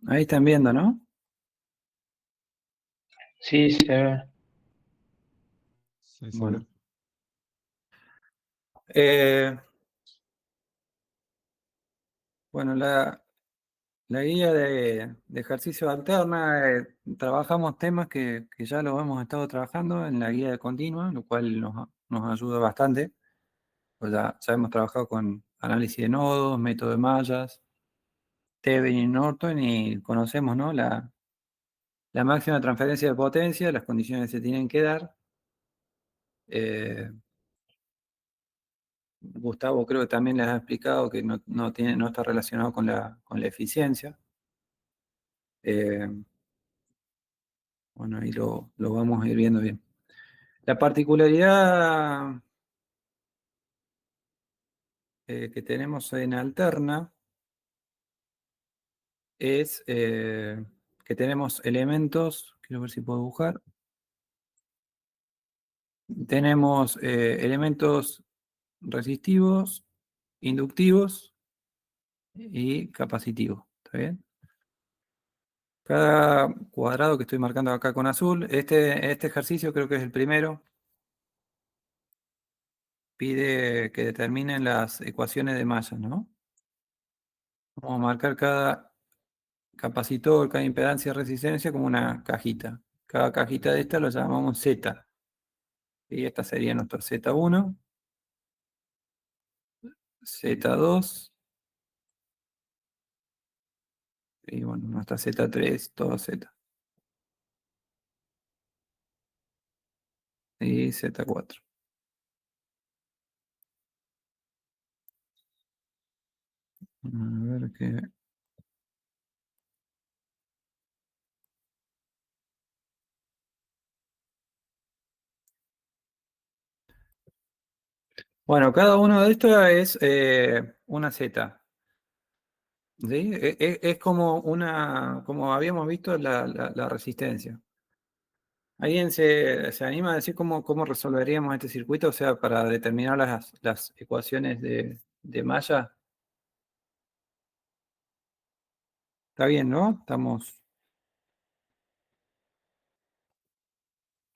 Ahí están viendo, ¿no? Sí, se ve. Sí, se ve. Bueno. Eh, bueno, la guía de ejercicio alterna, trabajamos temas que ya los hemos estado trabajando en la guía de continua, lo cual nos ayuda bastante. Pues ya hemos trabajado con análisis de nodos, método de mallas, Thevenin y Norton, y conocemos, ¿no? La máxima transferencia de potencia, las condiciones que se tienen que dar. Eh, Gustavo creo que también les ha explicado que no está relacionado con la eficiencia. Eh, bueno, ahí lo vamos a ir viendo bien. La particularidad que tenemos en alterna es que tenemos elementos, quiero ver si puedo buscar, tenemos elementos resistivos, inductivos y capacitivos. ¿Está bien? Cada cuadrado que estoy marcando acá con azul, este ejercicio creo que es el primero, pide que determinen las ecuaciones de masa, ¿no? Vamos a marcar cada capacitor, cada impedancia y resistencia como una cajita. Cada cajita de esta lo llamamos Z. Y esta sería nuestro Z1, Z2, y bueno, nuestra Z3, todo Z. Y Z4. A ver qué. Bueno, cada uno de estos es una Z. ¿Sí? Es como como habíamos visto la resistencia. ¿Alguien se anima a decir cómo resolveríamos este circuito? O sea, para determinar las ecuaciones de malla. Está bien, ¿no? Estamos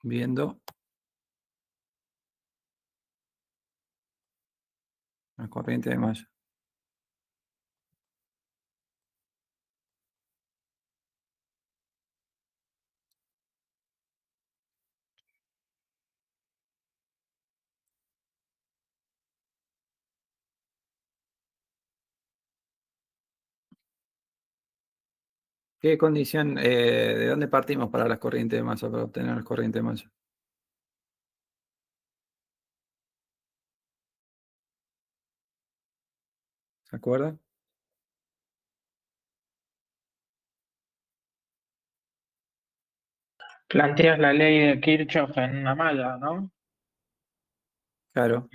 viendo la corriente de malla. ¿Qué condición, de dónde partimos para las corrientes de malla, para obtener las corrientes de malla? ¿Se acuerdan? Planteas la ley de Kirchhoff en una malla, ¿no? Claro.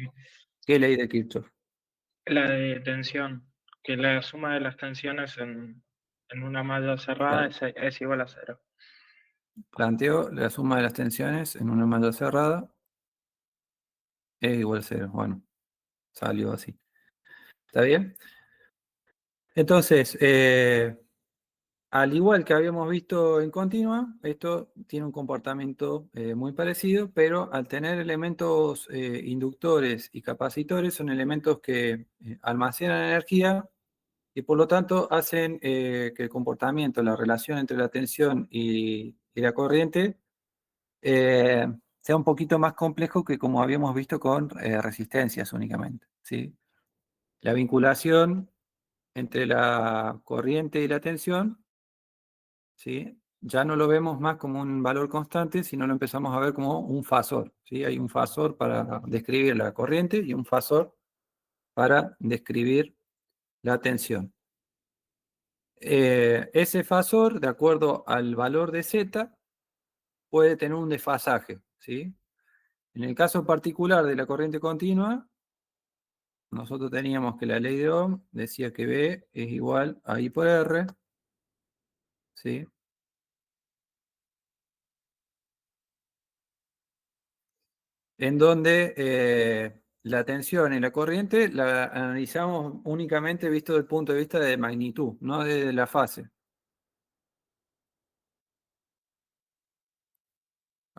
¿Qué ley de Kirchhoff? La de tensión, que la suma de las tensiones en una malla cerrada Claro. es igual a cero. Planteo la suma de las tensiones en una malla cerrada es igual a cero. Bueno, salió así. ¿Está bien? Entonces, al igual que habíamos visto en continua, esto tiene un comportamiento muy parecido, pero al tener elementos inductores y capacitores, son elementos que almacenan energía y por lo tanto hacen que el comportamiento, la relación entre la tensión y la corriente sea un poquito más complejo que como habíamos visto con resistencias únicamente, ¿sí? La vinculación entre la corriente y la tensión, ¿sí? Ya no lo vemos más como un valor constante, sino lo empezamos a ver como un fasor, ¿sí? Hay un fasor para describir la corriente y un fasor para describir la tensión. Ese fasor, de acuerdo al valor de Z, puede tener un desfasaje, ¿sí? En el caso particular de la corriente continua, nosotros teníamos que la ley de Ohm decía que B es igual a I por R, ¿sí? En donde la tensión y la corriente la analizamos únicamente visto desde el punto de vista de magnitud, no de la fase.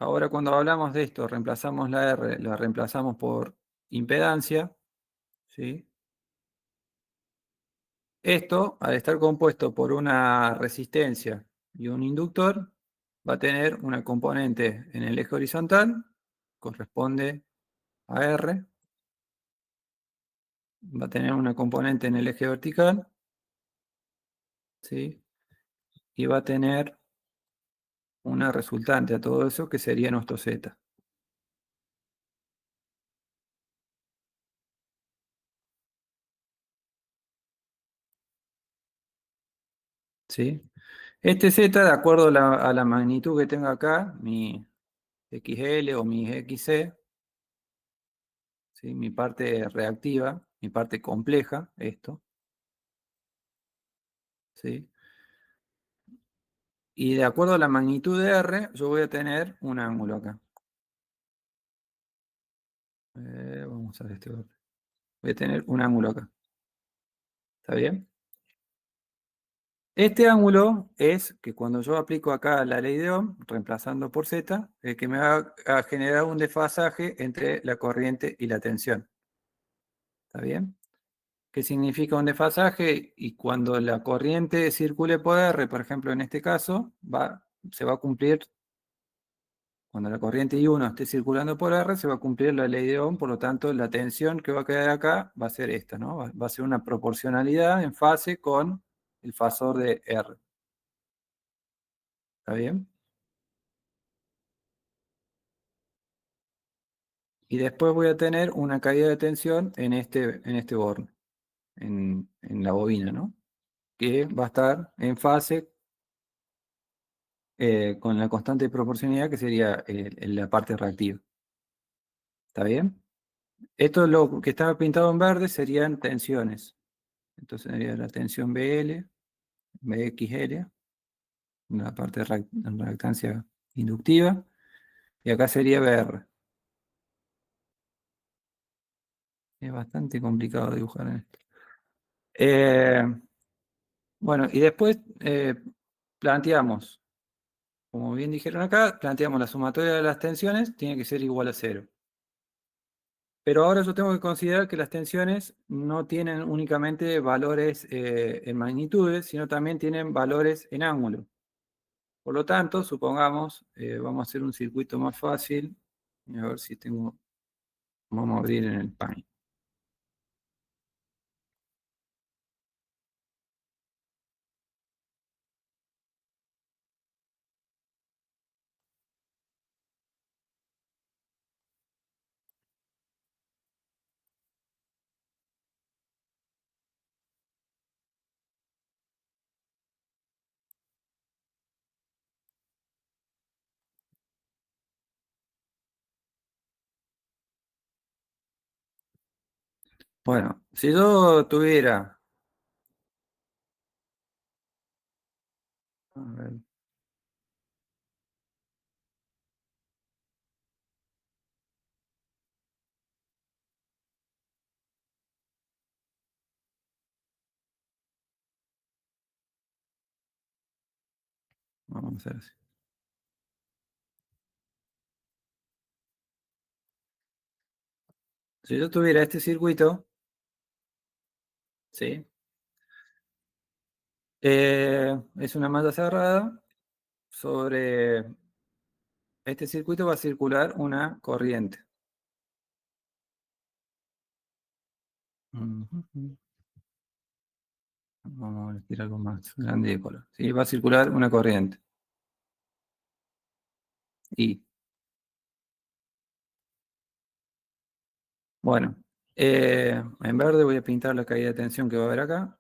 Ahora cuando hablamos de esto, reemplazamos la R, la reemplazamos por impedancia, ¿sí? Esto, al estar compuesto por una resistencia y un inductor, va a tener una componente en el eje horizontal, corresponde a R, va a tener una componente en el eje vertical, ¿sí? Y va a tener una resultante a todo eso que sería nuestro Z, ¿sí? Este Z, de acuerdo a la magnitud que tenga acá, mi XL o mi XC, ¿sí? Mi parte reactiva, mi parte compleja, esto, ¿sí? Y de acuerdo a la magnitud de R, yo voy a tener un ángulo acá. Vamos a ver este otro. Voy a tener un ángulo acá. ¿Está bien? Este ángulo es que cuando yo aplico acá la ley de Ohm, reemplazando por Z, que me va a generar un desfasaje entre la corriente y la tensión. ¿Está bien? ¿Qué significa un desfasaje? Y cuando la corriente circule por R, por ejemplo, en este caso, se va a cumplir, cuando la corriente I1 esté circulando por R, se va a cumplir la ley de Ohm, por lo tanto, la tensión que va a quedar acá va a ser esta, ¿no? Va a ser una proporcionalidad en fase con el fasor de R. ¿Está bien? Y después voy a tener una caída de tensión en este borne, en la bobina, ¿no? Que va a estar en fase con la constante de proporcionalidad, que sería la parte reactiva. ¿Está bien? Esto lo que estaba pintado en verde serían tensiones. Entonces sería la tensión BL, BXL, la parte de reactancia inductiva, y acá sería BR. Es bastante complicado dibujar en esto. Eh, bueno, y después planteamos, como bien dijeron acá, planteamos la sumatoria de las tensiones, tiene que ser igual a cero. Pero ahora yo tengo que considerar que las tensiones no tienen únicamente valores en magnitudes, sino también tienen valores en ángulo. Por lo tanto, supongamos, vamos a hacer un circuito más fácil. A ver si tengo, vamos a abrir en el Paint. Bueno, si yo tuviera, a ver, vamos a hacer así. Si yo tuviera este circuito, ¿sí? Es una malla cerrada, sobre este circuito va a circular una corriente. Ujú. Vamos a elegir algo más grande de color. ¿Sí? Va a circular una corriente. Y, bueno, en verde voy a pintar la caída de tensión que va a haber acá,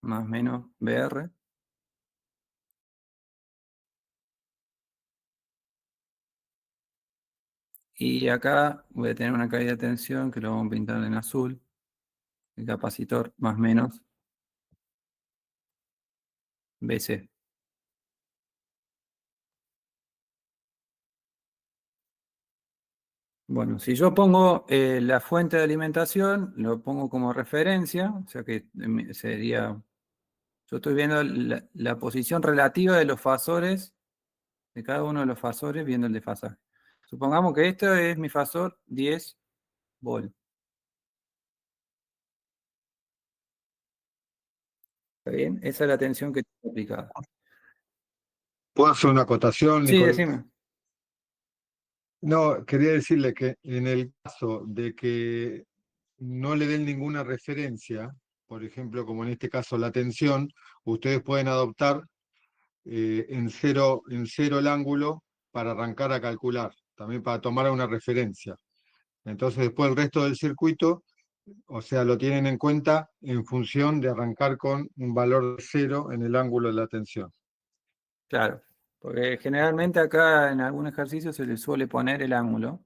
más o menos BR. Y acá voy a tener una caída de tensión que lo vamos a pintar en azul, el capacitor más o menos BC. Bueno, si yo pongo la fuente de alimentación, lo pongo como referencia, o sea que sería, yo estoy viendo la posición relativa de los fasores de cada uno de los fasores viendo el desfasaje. Supongamos que esto es mi fasor 10 volt. ¿Está bien? Esa es la tensión que tengo aplicada. ¿Puedo hacer una acotación, Sí, Nicolás? decime. No, quería decirle que en el caso de que no le den ninguna referencia, por ejemplo, como en este caso la tensión, ustedes pueden adoptar en cero el ángulo para arrancar a calcular, también para tomar una referencia. Entonces después el resto del circuito, o sea, lo tienen en cuenta en función de arrancar con un valor de cero en el ángulo de la tensión. Claro, porque generalmente acá en algún ejercicio se le suele poner el ángulo,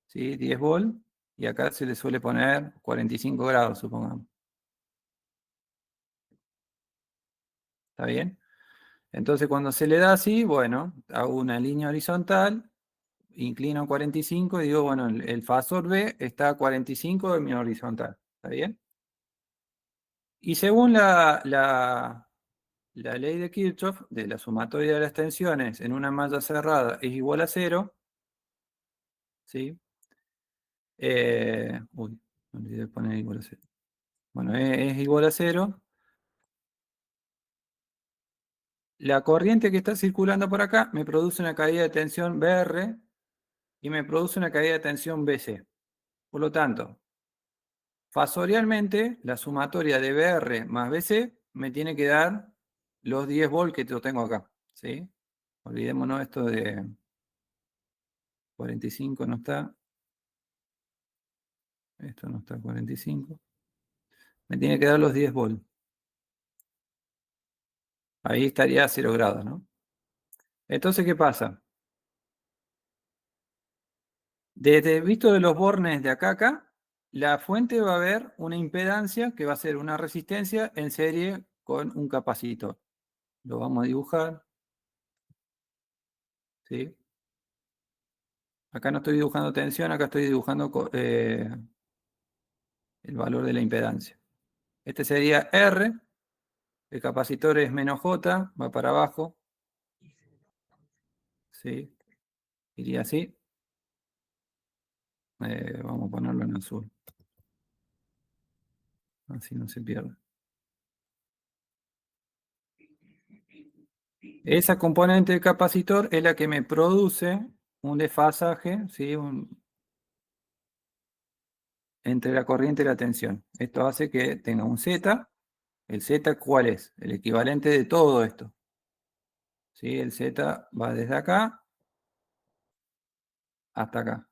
¿sí? 10 volt, y acá se le suele poner 45 grados, supongamos. ¿Está bien? Entonces cuando se le da así, bueno, hago una línea horizontal, inclino 45 y digo, bueno, el fasor B está a 45 de mi horizontal. ¿Está bien? Y según la ley de Kirchhoff, de la sumatoria de las tensiones en una malla cerrada es igual a cero, ¿sí? Uy, me olvidé de poner igual a cero. Bueno, es igual a cero. La corriente que está circulando por acá me produce una caída de tensión BR y me produce una caída de tensión BC. Por lo tanto, fasorialmente, la sumatoria de BR más BC me tiene que dar los 10 volts que yo tengo acá, ¿sí? Olvidémonos esto de 45, no está. Esto no está 45. Me tiene que dar los 10 volts. Ahí estaría a 0 grados, ¿no? Entonces, ¿qué pasa? Desde visto de los bornes de acá a acá, la fuente va a haber una impedancia que va a ser una resistencia en serie con un capacitor. Lo vamos a dibujar, ¿sí? Acá no estoy dibujando tensión, acá estoy dibujando el valor de la impedancia. Este sería R, el capacitor es menos J, va para abajo, ¿sí? Iría así. Vamos a ponerlo en azul, así no se pierde. Esa componente del capacitor es la que me produce un desfasaje, ¿sí? Entre la corriente y la tensión. Esto hace que tenga un Z. ¿El Z cuál es? El equivalente de todo esto. ¿Sí? El Z va desde acá hasta acá.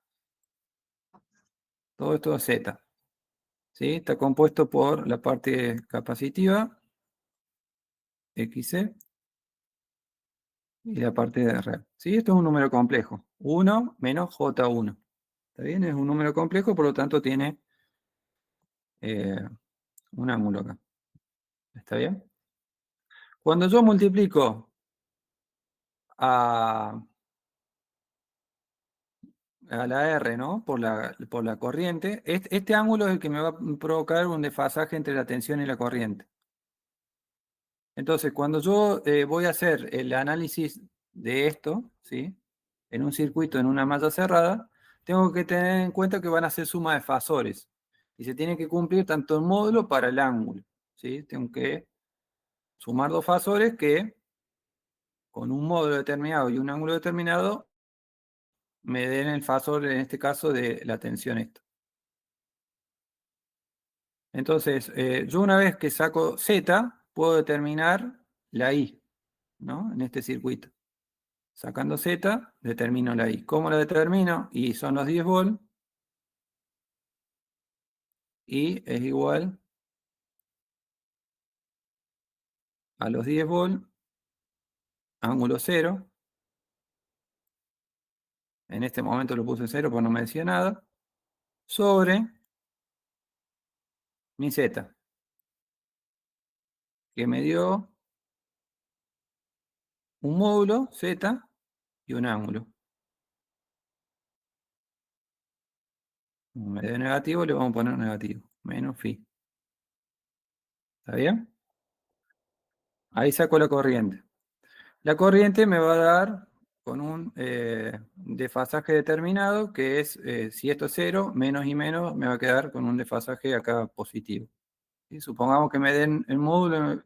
Todo esto es Z. ¿Sí? Está compuesto por la parte capacitiva, XC, y la parte de real. ¿Sí? Esto es un número complejo. 1 menos J1. ¿Está bien? Es un número complejo, por lo tanto tiene eh, un ángulo acá. ¿Está bien? Cuando yo multiplico a la R, ¿no? Por la corriente, este ángulo es el que me va a provocar un desfasaje entre la tensión y la corriente. Entonces, cuando yo voy a hacer el análisis de esto, ¿sí? En un circuito, en una malla cerrada, tengo que tener en cuenta que van a ser suma de fasores. Y se tiene que cumplir tanto el módulo para el ángulo, ¿sí? Tengo que sumar dos fasores que, con un módulo determinado y un ángulo determinado, me den el fasor, en este caso, de la tensión esta. Entonces, yo una vez que saco Z, puedo determinar la I, ¿no? En este circuito. Sacando Z, determino la I. ¿Cómo la determino? Y son los 10 volts. Y es igual a los 10 volts, ángulo cero. En este momento lo puse cero porque no me decía nada. Sobre mi Z, que me dio un módulo Z y un ángulo. Como me dio negativo, le vamos a poner negativo. Menos phi. ¿Está bien? Ahí saco la corriente. La corriente me va a dar con un desfasaje determinado, que es, si esto es 0, menos y menos, me va a quedar con un desfasaje acá positivo. ¿Sí? Supongamos que me den el módulo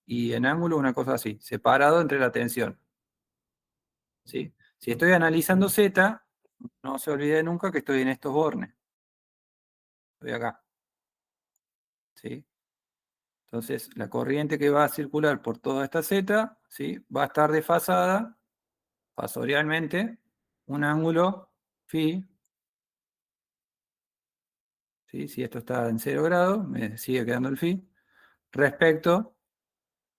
y en ángulo una cosa así, separado entre la tensión. ¿Sí? Si estoy analizando Z, no se olvide nunca que estoy en estos bornes. Estoy acá. ¿Sí? Entonces, la corriente que va a circular por toda esta Z, ¿sí? Va a estar desfasada fasorialmente un ángulo phi, ¿sí? Si esto está en 0 grados, me sigue quedando el phi, respecto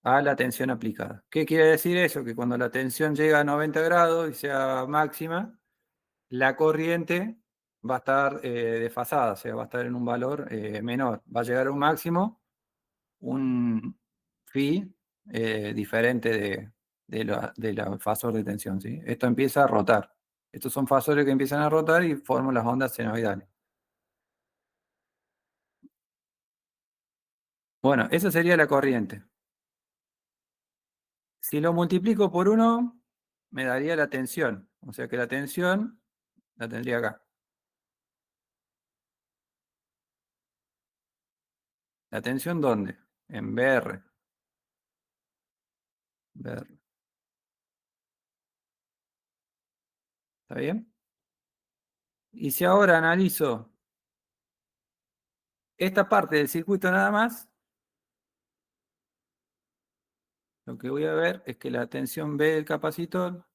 a la tensión aplicada. ¿Qué quiere decir eso? Que cuando la tensión llega a 90 grados y sea máxima, la corriente va a estar desfasada, o sea, va a estar en un valor menor. Va a llegar a un máximo, un phi diferente del fasor de tensión, ¿sí? Esto empieza a rotar. Estos son fasores que empiezan a rotar y forman las ondas senoidales. Bueno, esa sería la corriente. Si lo multiplico por 1, me daría la tensión. O sea que la tensión la tendría acá. ¿La tensión dónde? En BR. BR. ¿Está bien? Y si ahora analizo esta parte del circuito nada más, lo que voy a ver es que la tensión B del capacitor,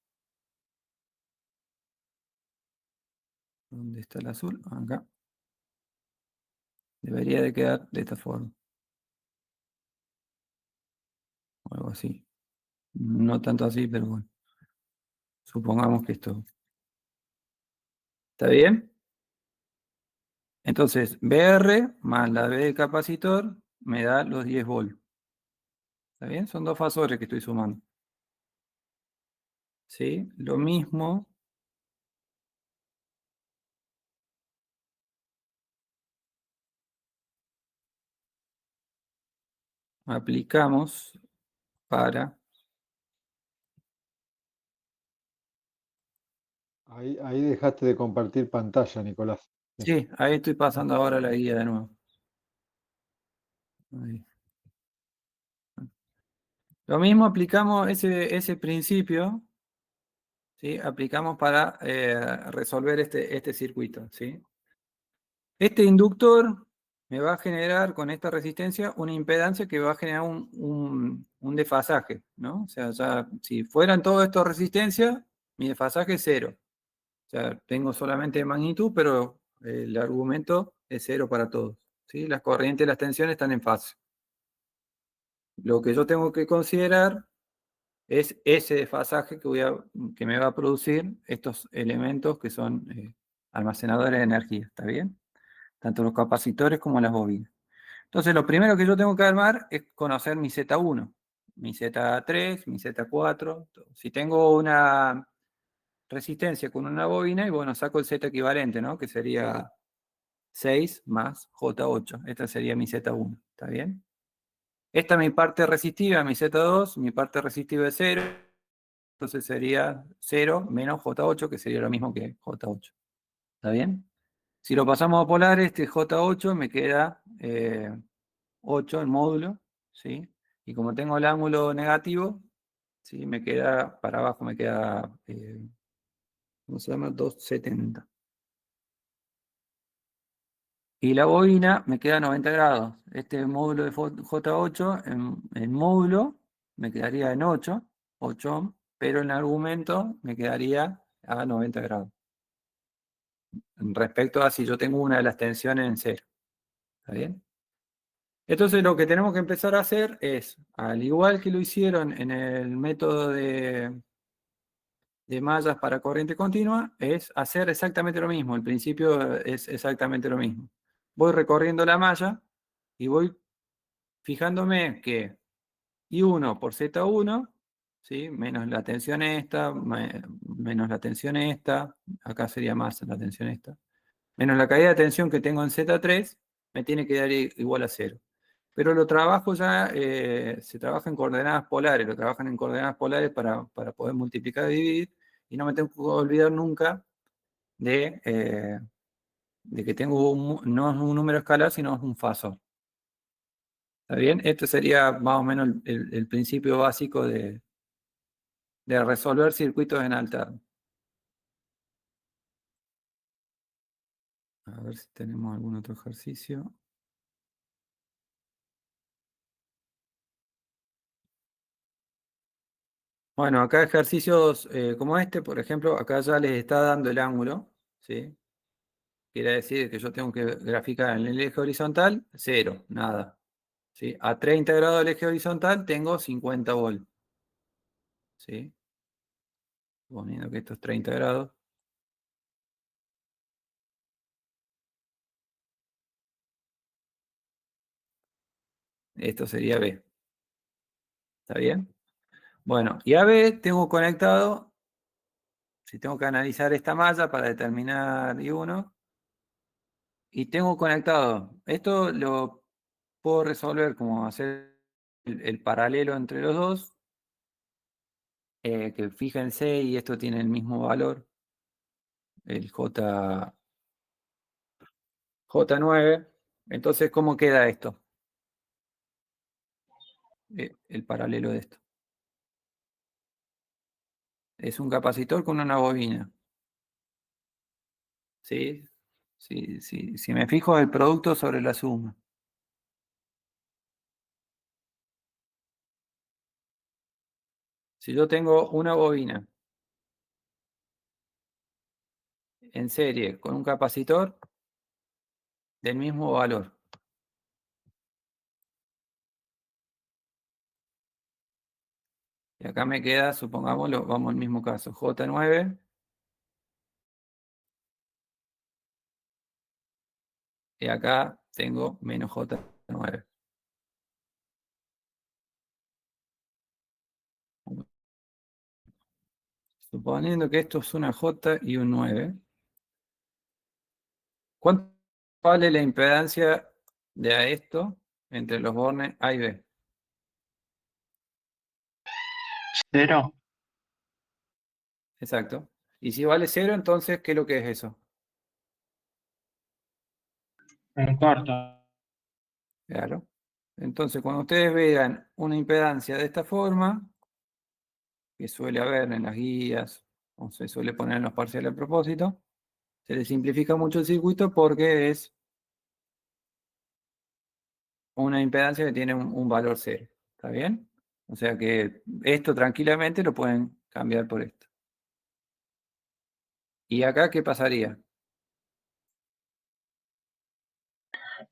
¿dónde está el azul? Acá. Debería de quedar de esta forma. O algo así. No tanto así, pero bueno. Supongamos que esto. ¿Está bien? Entonces, BR más la B del capacitor me da los 10 volts. ¿Está bien? Son dos fasores que estoy sumando. ¿Sí? Lo mismo aplicamos para... Ahí dejaste de compartir pantalla, Nicolás. Sí, ahí estoy pasando ahora la guía de nuevo. Ahí. Lo mismo aplicamos ese principio, ¿sí? Aplicamos para resolver este circuito, ¿sí? Este inductor me va a generar con esta resistencia una impedancia que va a generar un desfasaje, ¿no? O sea, ya, si fueran todo esto resistencia, mi desfasaje es 0. O sea, tengo solamente magnitud, pero el argumento es 0 para todos, ¿sí? Las corrientes y las tensiones están en fase. Lo que yo tengo que considerar es ese desfasaje que me va a producir estos elementos que son almacenadores de energía, ¿está bien? Tanto los capacitores como las bobinas. Entonces, lo primero que yo tengo que armar es conocer mi Z1, mi Z3, mi Z4. Si tengo una resistencia con una bobina, y bueno, saco el Z equivalente, ¿no? Que sería 6 más J8. Esta sería mi Z1, ¿está bien? Esta es mi parte resistiva, mi Z2, mi parte resistiva es 0. Entonces sería 0 menos J8, que sería lo mismo que J8. ¿Está bien? Si lo pasamos a polar, este J8 me queda 8 el módulo, ¿sí? Y como tengo el ángulo negativo, ¿sí? Me queda, para abajo me queda, ¿cómo se llama? 270. Y la bobina me queda 90 grados. Este módulo de J8, en módulo, me quedaría en 8 ohm, pero en argumento me quedaría a 90 grados. Respecto a si yo tengo una de las tensiones en 0. ¿Está bien? Entonces lo que tenemos que empezar a hacer es, al igual que lo hicieron en el método de mallas para corriente continua, es hacer exactamente lo mismo. El principio es exactamente lo mismo. Voy recorriendo la malla y voy fijándome que I1 por Z1, ¿sí? Menos la tensión esta, menos la tensión esta, acá sería más la tensión esta, menos la caída de tensión que tengo en Z3, me tiene que dar igual a 0. pero lo trabajo ya, se trabaja en coordenadas polares, lo trabajan en coordenadas polares para poder multiplicar y dividir, y no me tengo que olvidar nunca de que tengo no es un número escalar, sino es un fasor. ¿Está bien? Este sería más o menos el principio básico de resolver circuitos en alternado. A ver si tenemos algún otro ejercicio. Bueno, acá ejercicios como este, por ejemplo, acá ya les está dando el ángulo, ¿sí? Quiere decir que yo tengo que graficar en el eje horizontal, 0, nada. ¿Sí? A 30 grados del eje horizontal tengo 50 volt. ¿Sí? Suponiendo que esto es 30 grados. Esto sería B. ¿Está bien? Bueno, y a B tengo conectado, si tengo que analizar esta malla para determinar I1, y tengo conectado, esto lo puedo resolver como hacer el paralelo entre los dos, que fíjense, y esto tiene el mismo valor, el J9. Entonces, ¿cómo queda esto? El paralelo de esto. Es un capacitor con una bobina. ¿Sí? Sí, sí. Si me fijo el producto sobre la suma. Si yo tengo una bobina en serie con un capacitor del mismo valor. Y acá me queda, supongámoslo, vamos al mismo caso, J9. Y acá tengo menos J9. Suponiendo que esto es una J y un 9. ¿Cuánto vale la impedancia de esto entre los bornes A y B? 0, Exacto. Y si vale 0, entonces, ¿qué es lo que es eso? un cuarto. Claro. Entonces, cuando ustedes vean una impedancia de esta forma, que suele haber en las guías, o se suele poner en los parciales a propósito, se le simplifica mucho el circuito porque es una impedancia que tiene un valor 0. ¿Está bien? O sea que esto tranquilamente lo pueden cambiar por esto. ¿Y acá qué pasaría?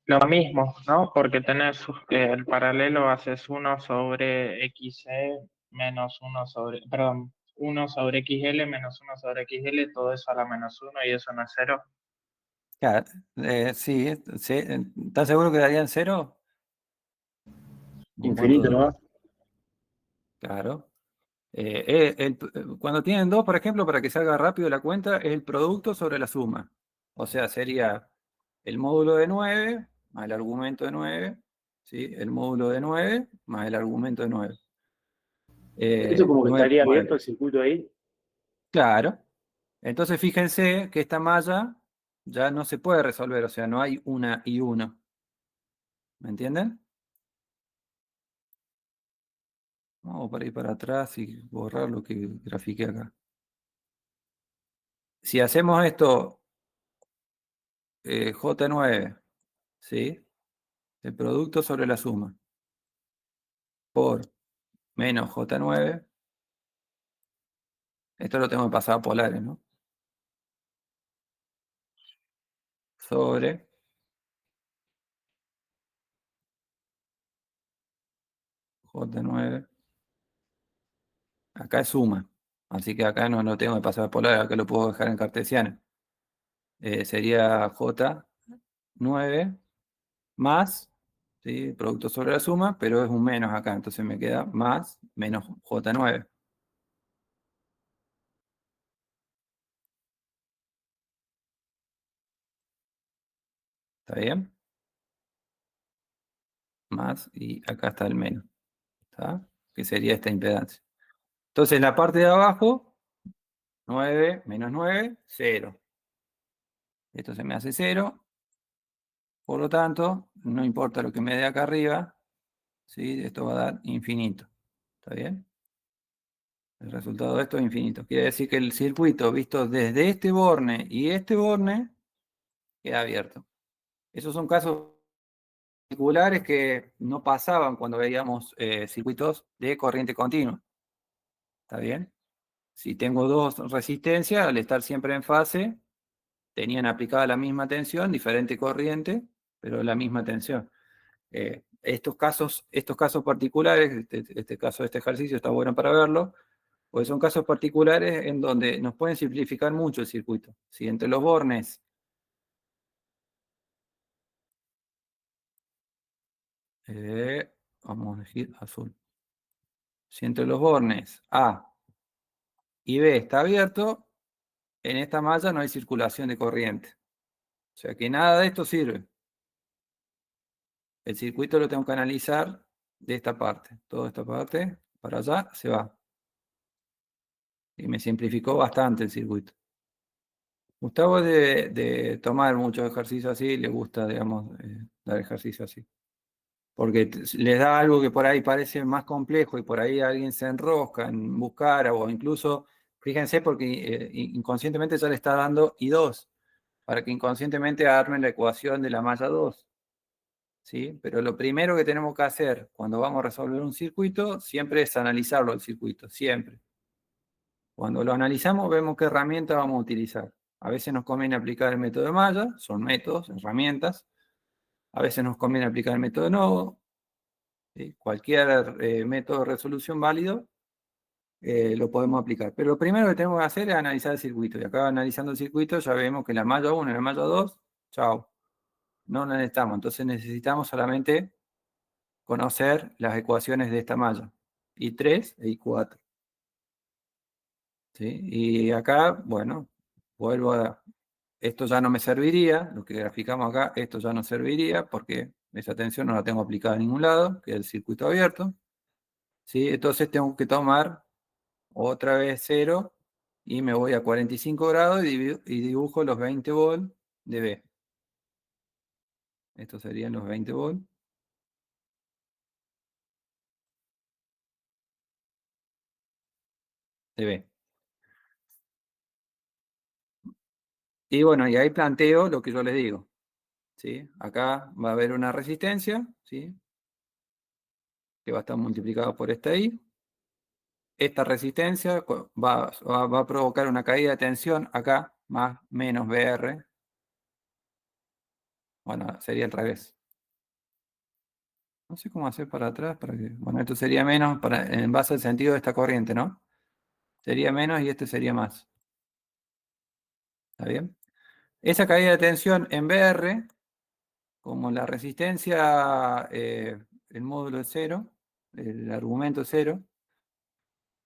Lo mismo, ¿no? Porque tenés el paralelo, haces 1 sobre XE menos 1 sobre, perdón, 1 sobre XL menos 1 sobre XL, todo eso a la menos 1 y eso no es 0. Claro, sí, sí, ¿estás seguro que darían 0? ¿O Infinito cuánto? nomás. Claro. Cuando tienen 2, por ejemplo, para que salga rápido la cuenta, es el producto sobre la suma. O sea, sería el módulo de 9 más el argumento de 9, ¿sí? El módulo de 9 más el argumento de 9. Esto como que 9 estaría por abierto el circuito ahí. Claro. Entonces fíjense que esta malla ya no se puede resolver, o sea, no hay una y uno. ¿Me entienden? Vamos para ir para atrás y borrar lo que grafiqué acá. Si hacemos esto, J9, ¿sí? El producto sobre la suma, por menos J9, esto lo tengo que pasar a polares, ¿no? Sobre J9, acá es suma, así que acá no lo tengo que pasar a polares, acá lo puedo dejar en cartesiano. Sería J9 más, ¿sí? Producto sobre la suma, pero es un menos acá, entonces me queda más menos J9. ¿Está bien? más, y acá está el menos, ¿está? Que sería esta impedancia. Entonces, la parte de abajo, 9 menos 9, 0. Esto se me hace 0. Por lo tanto, no importa lo que me dé acá arriba, ¿sí? Esto va a dar infinito. ¿Está bien? El resultado de esto es infinito. Quiere decir que el circuito visto desde este borne y este borne queda abierto. Esos son casos particulares que no pasaban cuando veíamos circuitos de corriente continua. ¿Está bien? Si tengo dos resistencias, al estar siempre en fase, tenían aplicada la misma tensión, diferente corriente, pero la misma tensión. Estos casos particulares, este caso de este ejercicio está bueno para verlo, porque son casos particulares en donde nos pueden simplificar mucho el circuito. Si entre los bornes vamos a elegir azul. Si entre los bornes A y B está abierto, en esta malla no hay circulación de corriente. O sea que nada de esto sirve. El circuito lo tengo que analizar de esta parte. Toda esta parte para allá se va. Y me simplificó bastante el circuito. Gustavo de tomar muchos ejercicios así, le gusta, digamos, dar ejercicios así. Porque les da algo que por ahí parece más complejo y por ahí alguien se enrosca en buscar o incluso, fíjense, porque inconscientemente ya le está dando I2, para que inconscientemente armen la ecuación de la malla 2. ¿Sí? Pero lo primero que tenemos que hacer cuando vamos a resolver un circuito, siempre es analizarlo el circuito, siempre. Cuando lo analizamos vemos qué herramienta vamos a utilizar. A veces nos conviene aplicar el método de malla, son métodos, herramientas. A veces nos conviene aplicar el método de nodo. ¿Sí? Cualquier método de resolución válido lo podemos aplicar. Pero lo primero que tenemos que hacer es analizar el circuito. Y acá analizando el circuito ya vemos que la malla 1 y la malla 2, chao, no la necesitamos. Entonces necesitamos solamente conocer las ecuaciones de esta malla. I3 e I4. ¿Sí? Y acá, bueno, vuelvo a... Esto ya no me serviría, lo que graficamos acá, esto ya no serviría porque esa tensión no la tengo aplicada a ningún lado, que es el circuito abierto. ¿Sí? Entonces tengo que tomar otra vez 0 y me voy a 45 grados y dibujo los 20 volts de B. Estos serían los 20 volts de B. Y bueno, y ahí planteo lo que yo les digo. ¿Sí? Acá va a haber una resistencia, ¿sí? Que va a estar multiplicada por esta I. Esta resistencia va a provocar una caída de tensión acá, más menos BR. Bueno, sería al revés. No sé cómo hacer para atrás, para que... Bueno, esto sería menos en base al sentido de esta corriente, ¿no? Sería menos y este sería más. ¿Está bien? Esa caída de tensión en BR, como la resistencia, el módulo es 0, el argumento es 0,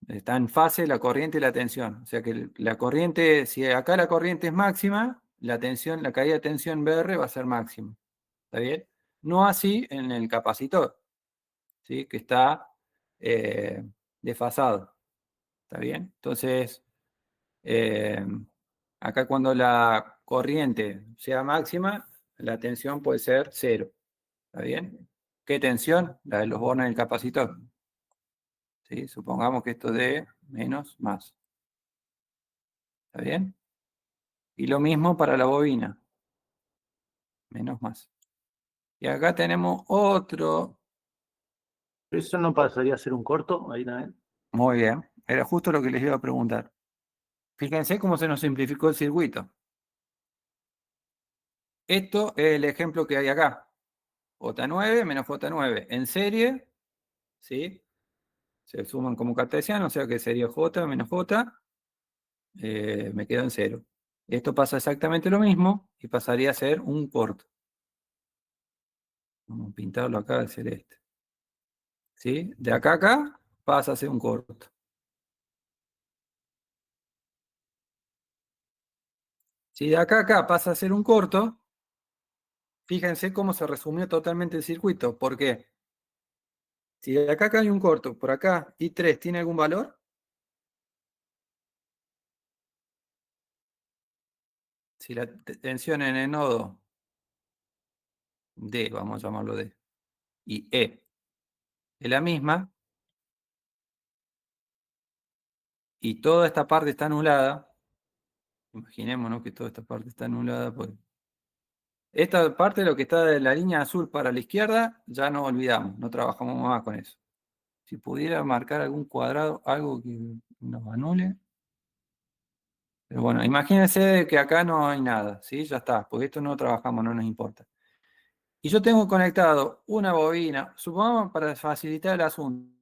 está en fase la corriente y la tensión. O sea que la corriente, si acá la corriente es máxima, la caída de tensión BR va a ser máxima. ¿Está bien? No así en el capacitor, ¿sí? Que está desfasado. ¿Está bien? Entonces, acá cuando la corriente sea máxima, la tensión puede ser 0. ¿Está bien? ¿Qué tensión? La de los bornes del capacitor. ¿Sí? Supongamos que esto de menos más. ¿Está bien? Y lo mismo para la bobina. Menos más. Y acá tenemos otro. ¿Pero eso no pasaría a ser un corto ahí también? Muy bien. Era justo lo que les iba a preguntar. Fíjense cómo se nos simplificó el circuito. Esto es el ejemplo que hay acá. J9 menos J9 en serie, ¿sí? Se suman como cartesiano, o sea que sería J menos J, me quedo en 0. Esto pasa exactamente lo mismo y pasaría a ser un corto. Vamos a pintarlo acá de celeste. ¿Sí? De acá a acá pasa a ser un corto. Si de acá a acá pasa a ser un corto, fíjense cómo se resumió totalmente el circuito. ¿Por qué? Si de acá hay un corto, por acá I3 tiene algún valor, si la tensión en el nodo D, vamos a llamarlo D, y E es la misma, y toda esta parte está anulada, imaginémonos que toda esta parte está anulada, pues esta parte, lo que está de la línea azul para la izquierda, ya no olvidamos, no trabajamos más con eso. Si pudiera marcar algún cuadrado, algo que nos anule. Pero bueno, imagínense que acá no hay nada, ¿sí? Ya está, porque esto no trabajamos, no nos importa. Y yo tengo conectado una bobina, supongamos para facilitar el asunto,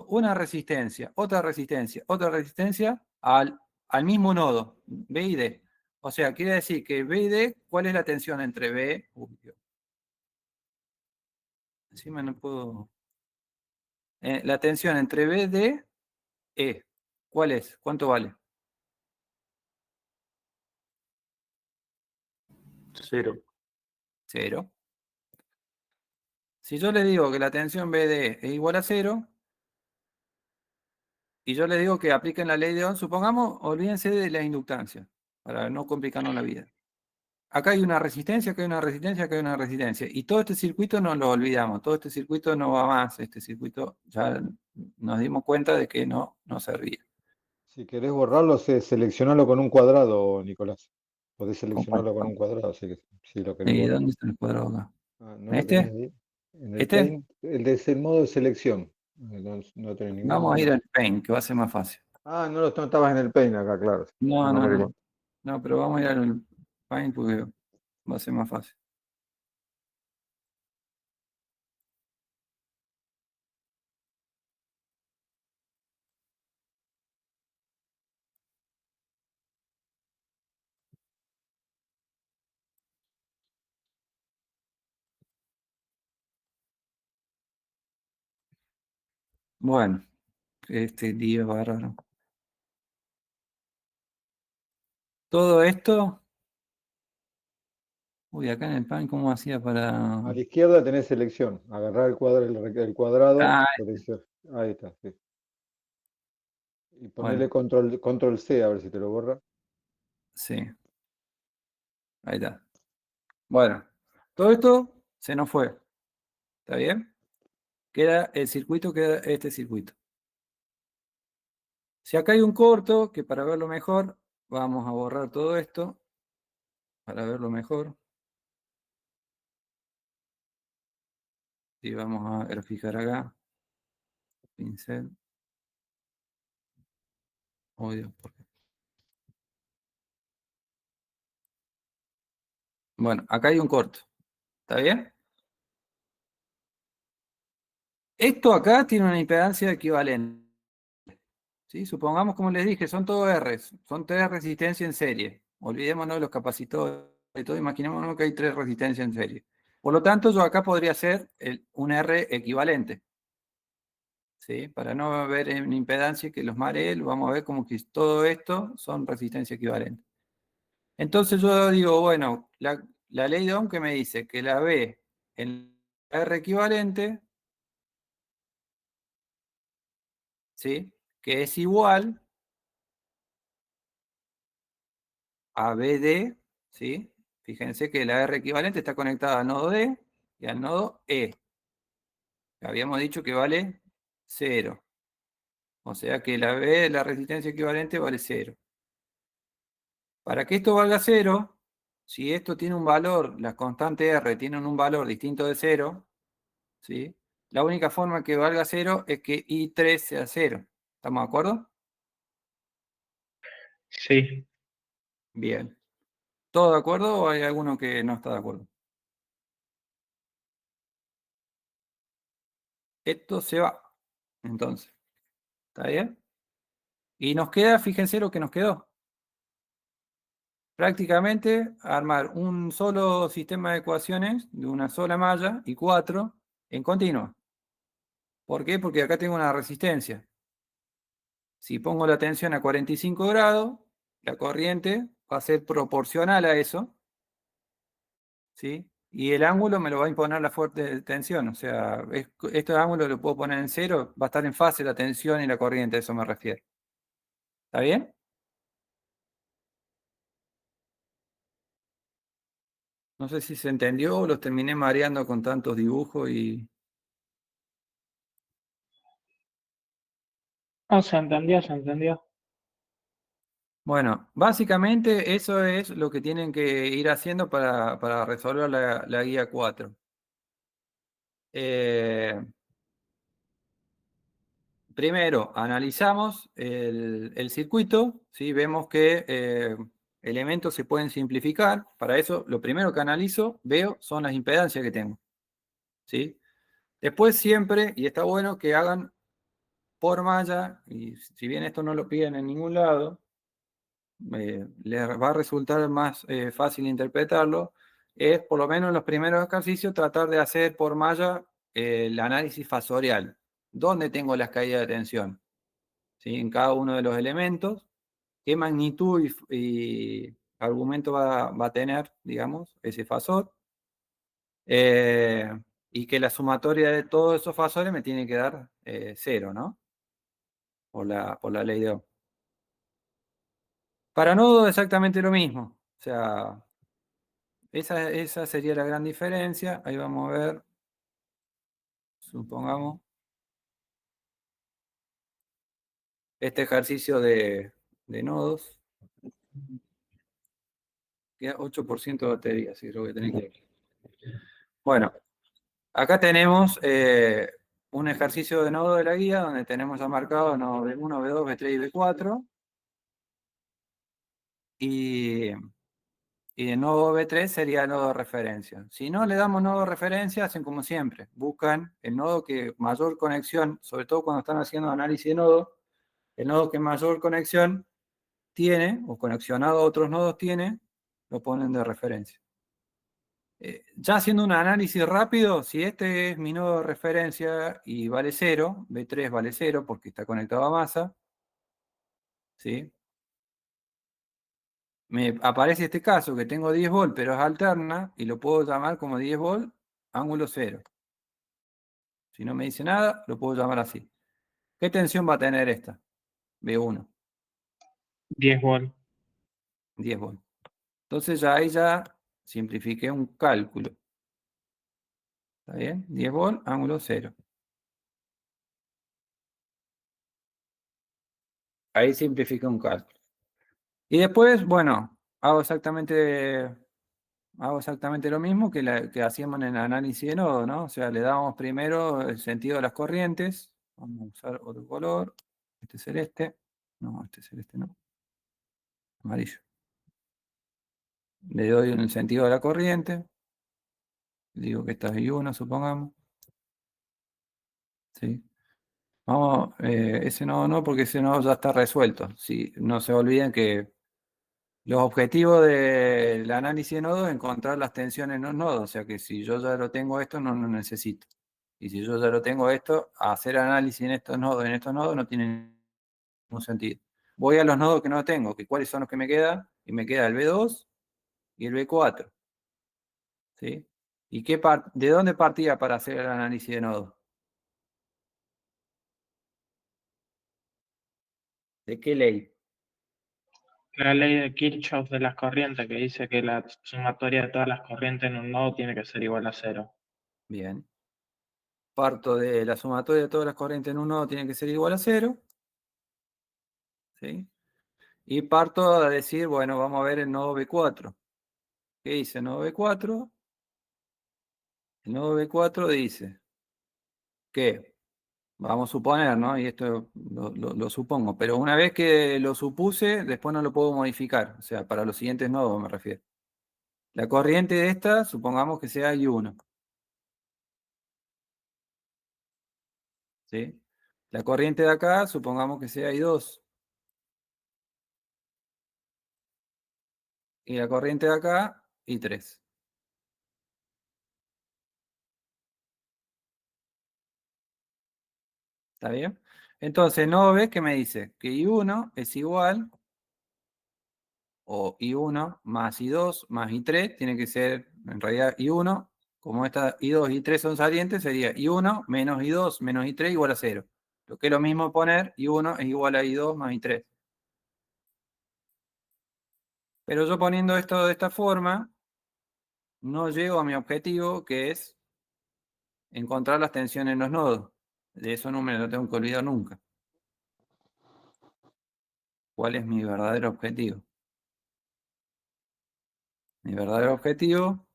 una resistencia, otra resistencia al mismo nodo, B y D. O sea, quiere decir que B y D, ¿cuál es la tensión entre B? Uy, Dios. Encima no puedo. La tensión entre B y D, E. ¿Cuál es? ¿Cuánto vale? 0. 0. Si yo le digo que la tensión BD es igual a 0, y yo le digo que apliquen la ley de Ohm, supongamos, olvídense de la inductancia, para no complicarnos la vida. Acá hay una resistencia, acá hay una resistencia, acá hay una resistencia. Y todo este circuito no lo olvidamos, todo este circuito no va más, este circuito ya nos dimos cuenta de que no servía. Si querés borrarlo, seleccionalo con un cuadrado, Nicolás. Podés seleccionarlo con Comparto. un cuadrado, así que si lo querés ¿Y borrar. dónde está el cuadrado acá? Ah, ¿no ¿En lo tenés este? ahí? En el ¿Este? Paint, el modo de selección. No tenés Vamos a ir ninguno. al Paint, que va a ser más fácil. Ah, no estabas en el Paint acá, claro. No, No no, me di no. cuenta. No, pero vamos a ir al Paint porque va a ser más fácil. Bueno, este lío bárbaro. Todo esto. Uy, acá en el Paint, ¿cómo hacía para...? A la izquierda tenés selección. Agarrar el cuadrado, Ah, selección. Ahí está, sí. Y ponerle bueno, control C a ver si te lo borra. sí, ahí está. Bueno, todo esto se nos fue. ¿Está bien? Queda el circuito, queda este circuito. Si acá hay un corto, que para verlo mejor, vamos a borrar todo esto, para verlo mejor. Y vamos a graficar acá. Pincel. Oh, Dios, ¿por qué? Bueno, acá hay un corto. ¿Está bien? Esto acá tiene una impedancia equivalente. ¿Sí? Supongamos, como les dije, son todos Rs, son tres resistencias en serie. Olvidémonos de los capacitores y todo, imaginémonos que hay tres resistencias en serie. Por lo tanto, yo acá podría hacer un R equivalente. ¿Sí? Para no ver en impedancia que los maree, lo vamos a ver como que todo esto son resistencias equivalentes. Entonces yo digo, bueno, la ley de Ohm que me dice que la B en R equivalente, ¿sí? Que es igual a BD, ¿sí? Fíjense que la R equivalente está conectada al nodo D y al nodo E. Habíamos dicho que vale 0. O sea que la B, la resistencia equivalente, vale 0. Para que esto valga 0, si esto tiene un valor, las constantes R tienen un valor distinto de 0, ¿sí? La única forma que valga 0 es que I3 sea 0. ¿Estamos de acuerdo? Sí. Bien. ¿Todo de acuerdo o hay alguno que no está de acuerdo? Esto se va. Entonces, ¿está bien? Y nos queda, fíjense lo que nos quedó. Prácticamente armar un solo sistema de ecuaciones de una sola malla y 4 en continua. ¿Por qué? Porque acá tengo una resistencia. Si pongo la tensión a 45 grados, la corriente va a ser proporcional a eso, ¿sí? Y el ángulo me lo va a imponer la fuerte tensión. O sea, este ángulo lo puedo poner en 0, va a estar en fase la tensión y la corriente, a eso me refiero. ¿Está bien? No sé si se entendió o los terminé mareando con tantos dibujos y... No, se entendió, se entendió. Bueno, básicamente eso es lo que tienen que ir haciendo para resolver la guía 4. Primero, analizamos el circuito, ¿sí? Vemos que elementos se pueden simplificar. Para eso, lo primero que analizo, veo, son las impedancias que tengo, ¿sí? Después siempre, y está bueno que hagan por malla, y si bien esto no lo piden en ningún lado, les va a resultar más fácil interpretarlo, es por lo menos en los primeros ejercicios tratar de hacer por malla el análisis fasorial. ¿Dónde tengo las caídas de tensión? ¿Sí? En cada uno de los elementos, qué magnitud y argumento va a tener, digamos, ese fasor, y que la sumatoria de todos esos fasores me tiene que dar 0, ¿no? Por la ley de Ohm. Para nodo exactamente lo mismo, o sea, esa sería la gran diferencia. Ahí vamos a ver, supongamos, este ejercicio de nodos. Queda 8% de batería, así que lo voy a tener que... Bueno, acá tenemos un ejercicio de nodo de la guía donde tenemos ya marcado nodo B1, B2, B3 y B4. Y el nodo B3 sería el nodo de referencia. Si no le damos nodo de referencia, hacen como siempre. Buscan el nodo que mayor conexión, sobre todo cuando están haciendo análisis de nodo, el nodo que mayor conexión tiene, o conexionado a otros nodos tiene, lo ponen de referencia. Ya haciendo un análisis rápido, si este es mi nodo de referencia y vale 0, B3 vale 0 porque está conectado a masa, ¿sí? Me aparece este caso que tengo 10 volt pero es alterna y lo puedo llamar como 10 volt ángulo 0. Si no me dice nada, lo puedo llamar así. ¿Qué tensión va a tener esta? B1, 10 volt. 10 volt. Entonces ya ahí ya simplifiqué un cálculo. ¿Está bien? 10 volt, ángulo 0. Ahí simplifiqué un cálculo. Y después, bueno, hago exactamente lo mismo que hacíamos en el análisis de nodo, ¿no? O sea, le damos primero el sentido de las corrientes. Vamos a usar otro color. Este celeste. No, este celeste no. Amarillo. Le doy el sentido de la corriente. Digo que esta es I1, supongamos. ¿Sí? Vamos, ese nodo no, porque ese nodo ya está resuelto. Sí, no se olviden que los objetivos del análisis de nodos es encontrar las tensiones en los nodos. O sea que si yo ya lo tengo esto, no lo necesito. Y si yo ya lo tengo esto, hacer análisis en estos nodos no tiene ningún sentido. Voy a los nodos que no tengo, que cuáles son los que me quedan, y me queda el B2 y el B4. ¿Sí? ¿Y de dónde partía para hacer el análisis de nodos? ¿De qué ley? La ley de Kirchhoff de las corrientes que dice que la sumatoria de todas las corrientes en un nodo tiene que ser igual a 0. Bien. Parto de la sumatoria de todas las corrientes en un nodo tiene que ser igual a 0. ¿Sí? Y parto a decir, bueno, vamos a ver el nodo B4. ¿Qué dice el nodo B4? El nodo B4 dice que, vamos a suponer, ¿no? Y esto lo supongo, pero una vez que lo supuse, después no lo puedo modificar. O sea, para los siguientes nodos me refiero. La corriente de esta, supongamos que sea I1. ¿Sí? La corriente de acá, supongamos que sea I2. Y la corriente de acá, I3. ¿Está bien? Entonces, nodo B, ¿qué me dice? Que I1 es igual, o I1 más I2 más I3, tiene que ser en realidad I1, como esta I2 y I3 son salientes, sería I1 menos I2 menos I3 igual a 0. Lo que es lo mismo poner I1 es igual a I2 más I3. Pero yo poniendo esto de esta forma, no llego a mi objetivo, que es encontrar las tensiones en los nodos. De eso no me lo tengo que olvidar nunca. ¿Cuál es mi verdadero objetivo? Mi verdadero objetivo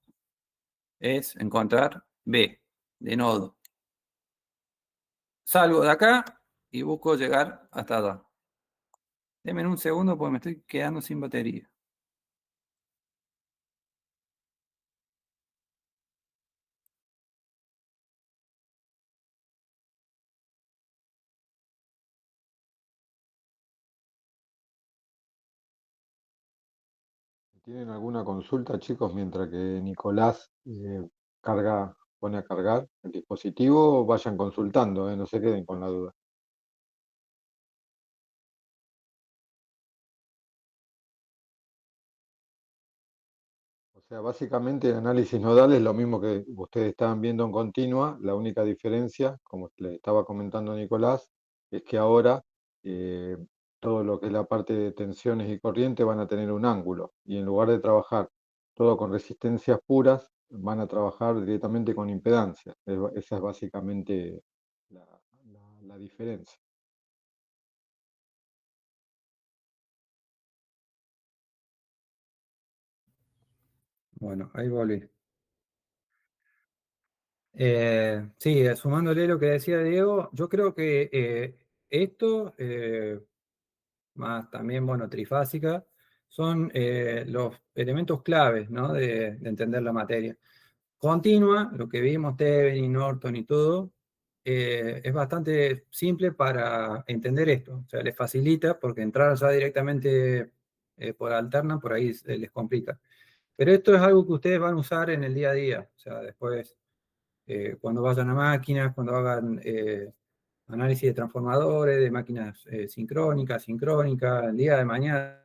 es encontrar B de nodo. Salgo de acá y busco llegar hasta allá. Denme un segundo porque me estoy quedando sin batería. ¿Tienen alguna consulta, chicos, mientras que Nicolás pone a cargar el dispositivo? Vayan consultando, no se queden con la duda. O sea, básicamente el análisis nodal es lo mismo que ustedes estaban viendo en continua. La única diferencia, como les estaba comentando Nicolás, es que ahora eh, todo lo que es la parte de tensiones y corriente van a tener un ángulo. Y en lugar de trabajar todo con resistencias puras, van a trabajar directamente con impedancia. Esa es básicamente la diferencia. Bueno, ahí volví. Sí, sumándole lo que decía Diego, yo creo que esto, más también, bueno, trifásica, son los elementos claves, ¿no? de entender la materia. Continua, lo que vimos, Thevenin y Norton y todo, es bastante simple para entender esto. O sea, les facilita, porque entrar ya directamente por alterna, por ahí les complica. Pero esto es algo que ustedes van a usar en el día a día. O sea, después, cuando vayan a máquinas, cuando hagan análisis de transformadores, de máquinas sincrónicas, el día de mañana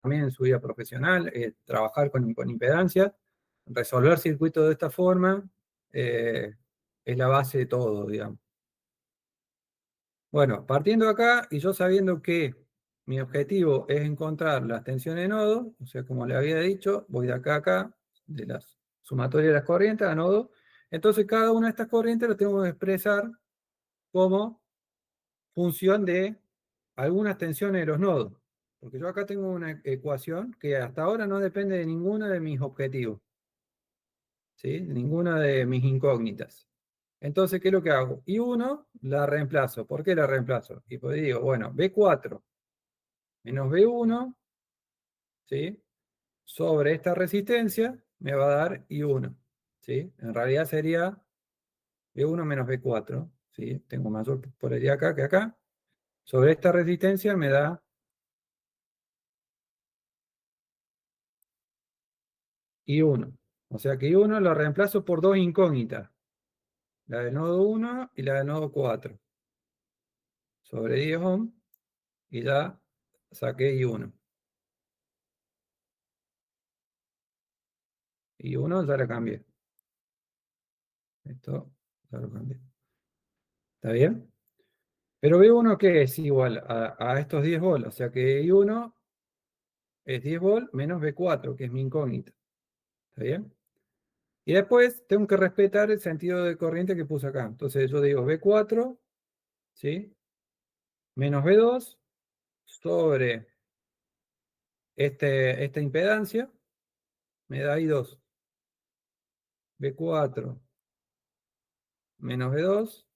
también en su vida profesional, trabajar con impedancia, resolver circuitos de esta forma, es la base de todo, digamos. Bueno, partiendo de acá y yo sabiendo que mi objetivo es encontrar las tensiones de nodo, o sea, como le había dicho, voy de acá a acá, de las sumatorias de las corrientes a nodo, entonces cada una de estas corrientes las tengo que expresar como función de algunas tensiones de los nodos. Porque yo acá tengo una ecuación que hasta ahora no depende de ninguna de mis objetivos, ¿sí? Ninguna de mis incógnitas. Entonces, ¿qué es lo que hago? I1 la reemplazo. ¿Por qué la reemplazo? Y pues digo, bueno, B4 menos B1, ¿sí? Sobre esta resistencia me va a dar I1, ¿sí? En realidad sería B1 menos B4, ¿sí? Tengo mayor polaridad acá que acá. Sobre esta resistencia me da I1. O sea que I1 lo reemplazo por dos incógnitas. La del nodo 1 y la del nodo 4. Sobre 10 ohm y ya saqué I1. I1 ya la cambié. Esto ya lo cambié. ¿Está bien? Pero B1 que es igual a estos 10 volts. O sea que I1 es 10 volts menos B4, que es mi incógnita. ¿Está bien? Y después tengo que respetar el sentido de corriente que puse acá. Entonces yo digo B4, ¿sí? Menos B2 sobre esta impedancia me da I2. B4 menos B2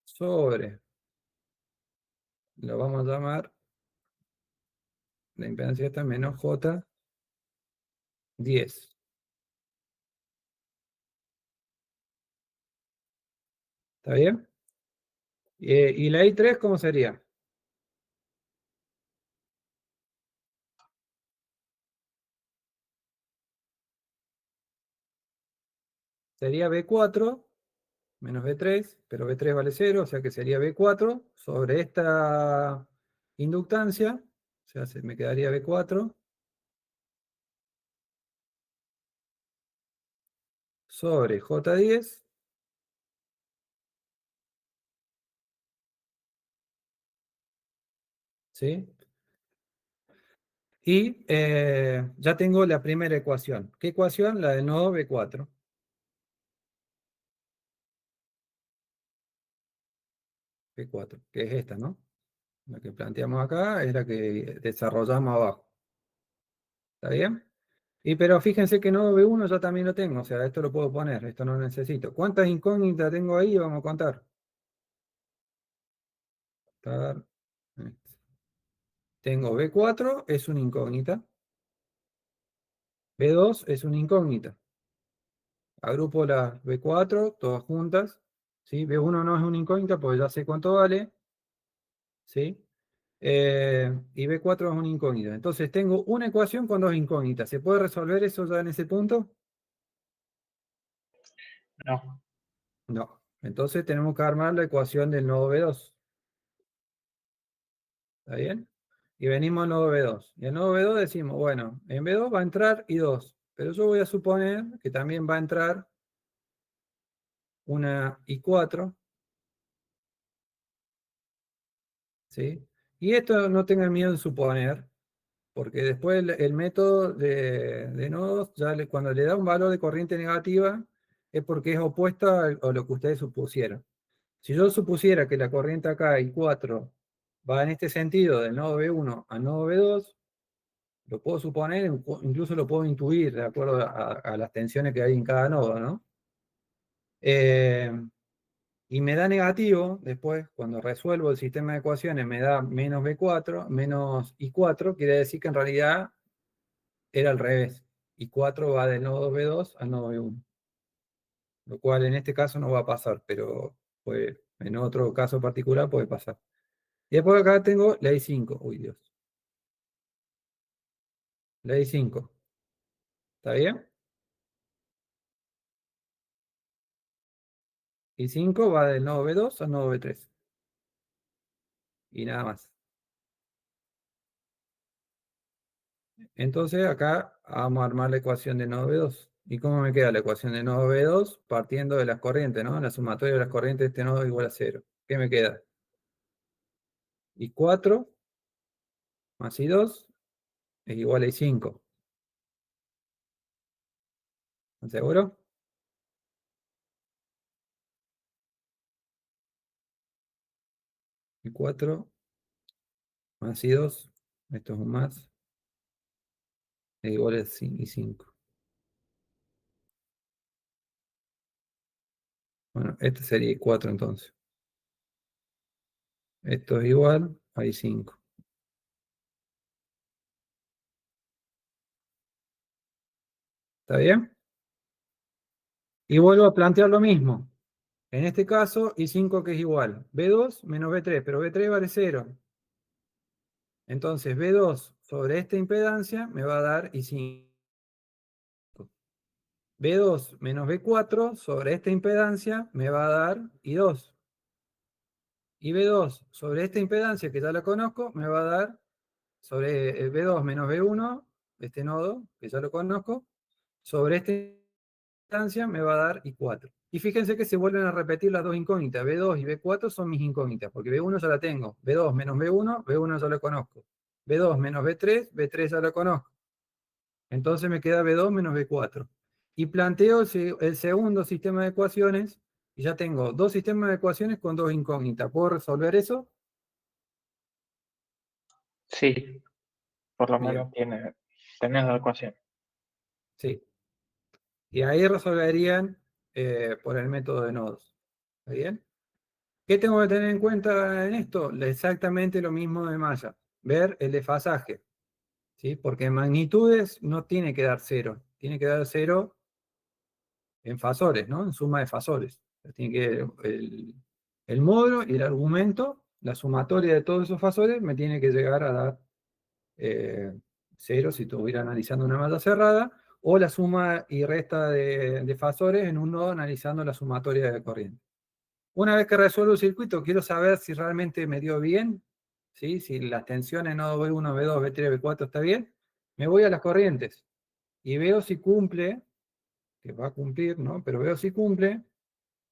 sobre, lo vamos a llamar, la impedancia esta menos J10. ¿Está bien? ¿Y la I3 cómo sería? Sería B4 menos B3, pero B3 vale 0, o sea que sería B4 sobre esta inductancia, sea, me quedaría B4 sobre J10 ¿sí? Y ya tengo la primera ecuación. ¿Qué ecuación? La del nodo B4. B4, que es esta, ¿no? La que planteamos acá es la que desarrollamos abajo. ¿Está bien? Pero fíjense que nodo B1 ya también lo tengo, o sea, esto lo puedo poner, esto no lo necesito. ¿Cuántas incógnitas tengo ahí? Vamos a contar. Tengo B4, es una incógnita. B2 es una incógnita. Agrupo las B4, todas juntas. ¿Sí? B1 no es una incógnita porque ya sé cuánto vale. ¿Sí? Y B4 es una incógnita. Entonces tengo una ecuación con dos incógnitas. ¿Se puede resolver eso ya en ese punto? No. No. Entonces tenemos que armar la ecuación del nodo B2. ¿Está bien? Y venimos al nodo B2. Y al nodo B2 decimos, bueno, en B2 va a entrar I2. Pero yo voy a suponer que también va a entrar una I4. ¿Sí? Y esto no tengan miedo en suponer, porque después el método de nodos, cuando le da un valor de corriente negativa, es porque es opuesta a lo que ustedes supusieron. Si yo supusiera que la corriente acá, I4, va en este sentido, del nodo B1 al nodo B2, lo puedo suponer, incluso lo puedo intuir de acuerdo a las tensiones que hay en cada nodo, ¿no? Y me da negativo, después, cuando resuelvo el sistema de ecuaciones, me da menos B4, menos I4, quiere decir que en realidad era al revés. I4 va del nodo B2 al nodo B1. Lo cual en este caso no va a pasar, pero en otro caso particular puede pasar. Y después acá tengo la I5. Uy, Dios. La I5. ¿Está bien? I5 va del nodo B2 al nodo B3. Y nada más. Entonces acá vamos a armar la ecuación de nodo B2. ¿Y cómo me queda la ecuación de nodo B2? Partiendo de las corrientes, ¿no? La sumatoria de las corrientes de este nodo es igual a 0. ¿Qué me queda? I4 más I2 es igual a I5. ¿Están seguros? I4 más I2, esto es un más, es igual a I5. Bueno, este sería I4 entonces. Esto es igual a I5. ¿Está bien? Y vuelvo a plantear lo mismo. En este caso, I5 que es igual. B2 menos B3, pero B3 vale 0. Entonces, B2 sobre esta impedancia me va a dar I5. B2 menos B4 sobre esta impedancia me va a dar I2. Y B2 sobre esta impedancia, que ya la conozco, me va a dar sobre el B2 menos B1, este nodo, que ya lo conozco, sobre esta impedancia me va a dar I4. Y fíjense que se vuelven a repetir las dos incógnitas. B2 y B4 son mis incógnitas, porque B1 ya la tengo. B2 menos B1, B1 ya lo conozco. B2 menos B3, B3 ya lo conozco. Entonces me queda B2 menos B4. Y planteo el segundo sistema de ecuaciones, y ya tengo dos sistemas de ecuaciones con dos incógnitas. ¿Puedo resolver eso? Sí, por lo Bien. menos tenés la ecuación. Sí. Y ahí resolverían por el método de nodos. ¿Está bien? ¿Qué tengo que tener en cuenta en esto? Exactamente lo mismo de malla. Ver el desfasaje. ¿Sí? Porque en magnitudes no tiene que dar 0. Tiene que dar 0 en fasores, ¿no? En suma de fasores. Tiene que el módulo y el argumento, la sumatoria de todos esos fasores, me tiene que llegar a dar 0 si estuviera analizando una malla cerrada, o la suma y resta de fasores en un nodo analizando la sumatoria de corriente. Una vez que resuelvo el circuito, quiero saber si realmente me dio bien, ¿sí? Si las tensiones nodo B1, B2, B3, B4 está bien, me voy a las corrientes y veo si cumple, que va a cumplir, ¿no? Pero veo si cumple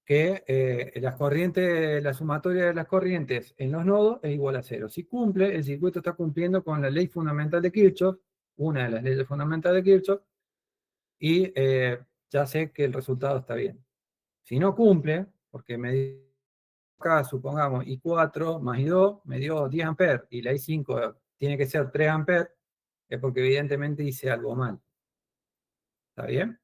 que las corrientes, la sumatoria de las corrientes en los nodos es igual a cero. Si cumple, el circuito está cumpliendo con la ley fundamental de Kirchhoff, una de las leyes fundamentales de Kirchhoff, y ya sé que el resultado está bien. Si no cumple, porque me dio acá, supongamos, I4 más I2 me dio 10 amperes, y la I5 tiene que ser 3 amperes, es porque evidentemente hice algo mal. ¿Está bien?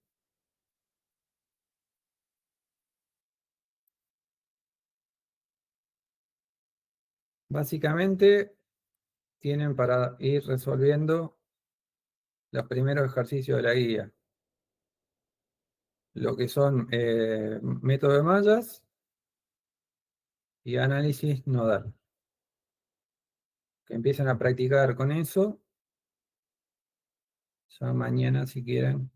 Básicamente tienen para ir resolviendo los primeros ejercicios de la guía. Lo que son método de mallas y análisis nodal. Que empiecen a practicar con eso. Ya mañana, si quieren,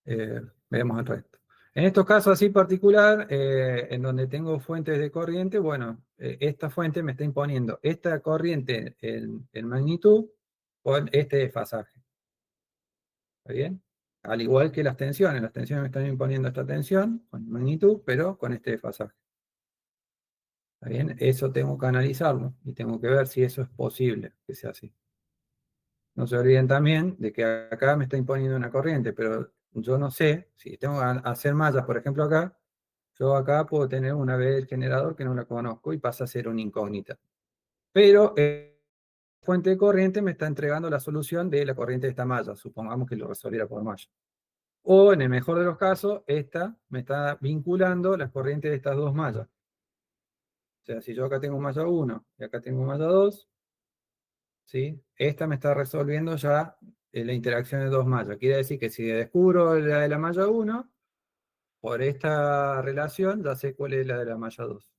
veremos el resto. En estos casos así particular, en donde tengo fuentes de corriente, bueno, esta fuente me está imponiendo esta corriente en magnitud con este desfasaje. ¿Está bien? Al igual que las tensiones me están imponiendo esta tensión con magnitud, pero con este desfasaje. ¿Está bien? Eso tengo que analizarlo y tengo que ver si eso es posible que sea así. No se olviden también de que acá me está imponiendo una corriente, pero yo no sé, si tengo que hacer mallas, por ejemplo acá, yo acá puedo tener una vez el generador que no la conozco y pasa a ser una incógnita. Pero la fuente de corriente me está entregando la solución de la corriente de esta malla, supongamos que lo resolviera por malla. O en el mejor de los casos, esta me está vinculando las corrientes de estas dos mallas. O sea, si yo acá tengo malla 1 y acá tengo malla 2, ¿sí? Esta me está resolviendo ya la interacción de dos mallas. Quiere decir que si descubro la de la malla 1, por esta relación ya sé cuál es la de la malla 2.